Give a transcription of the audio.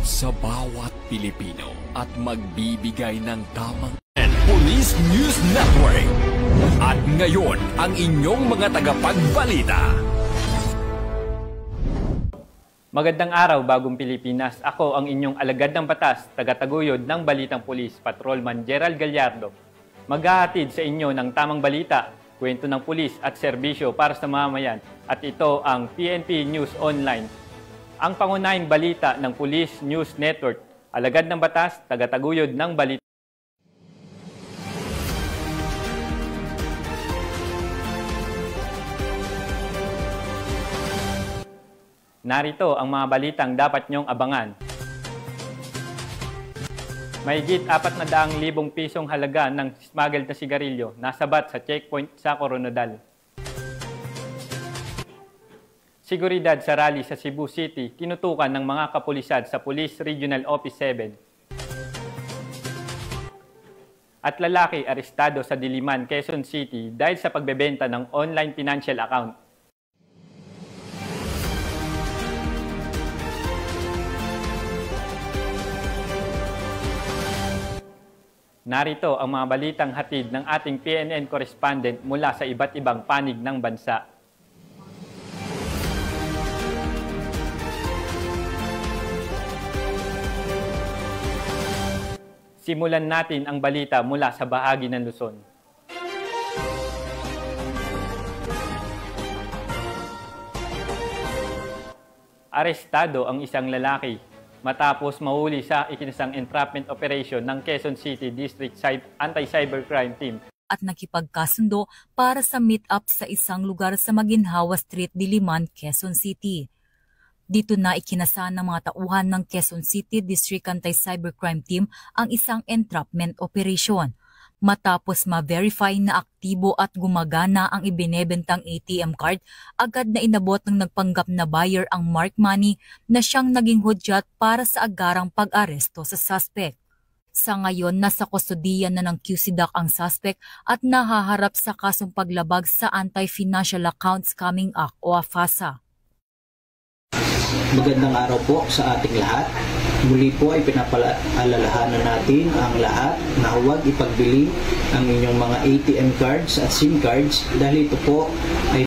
sa bawat Pilipino at magbibigay ng tamang Police News Network. At ngayon, ang inyong mga tagapagbalita. Magandang araw, Bagong Pilipinas. Ako ang inyong alagad ng batas, tagataguyod ng Balitang Pulis, Patrolman Gerald Gallardo. Maghahatid sa inyo ng tamang balita, kwento ng pulis at serbisyo para sa mamamayan. At ito ang PNP News Online. Ang pangunahing balita ng Police News Network, alagad ng batas, tagataguyod ng balita. Narito ang mga balitang dapat nyong abangan. Mahigit 400,000 pisong halaga ng smuggled na sigarilyo nasabat sa checkpoint sa Coronadal. Seguridad sa rally sa Cebu City, tinutukan ng mga kapulisan sa Police Regional Office 7. At lalaki arestado sa Diliman, Quezon City dahil sa pagbebenta ng online financial account. Narito ang mga balitang hatid ng ating PNN correspondent mula sa iba't ibang panig ng bansa. Simulan natin ang balita mula sa bahagi ng Luzon. Arestado ang isang lalaki matapos mahuli sa ikinasang entrapment operation ng Quezon City District Anti-Cybercrime Team. At nakipagkasundo para sa meet-up sa isang lugar sa Maginhawa Street, Diliman, Quezon City. Dito na ikinasa ng mga tauhan ng Quezon City District Anti-Cybercrime Team ang isang entrapment operation. Matapos ma-verify na aktibo at gumagana ang ibinebentang ATM card, agad na inabot ng nagpanggap na buyer ang mark money na siyang naging hudyat para sa agarang pag-aresto sa suspect. Sa ngayon, nasa kustodiya na ng QCDAC ang suspect at nahaharap sa kasong paglabag sa Anti-Financial Account Scamming Act o AFASA. Magandang araw po sa ating lahat. Muli po ay pinapaalalahanan natin ang lahat na huwag ipagbili ang inyong mga ATM cards at SIM cards dahil ito po ay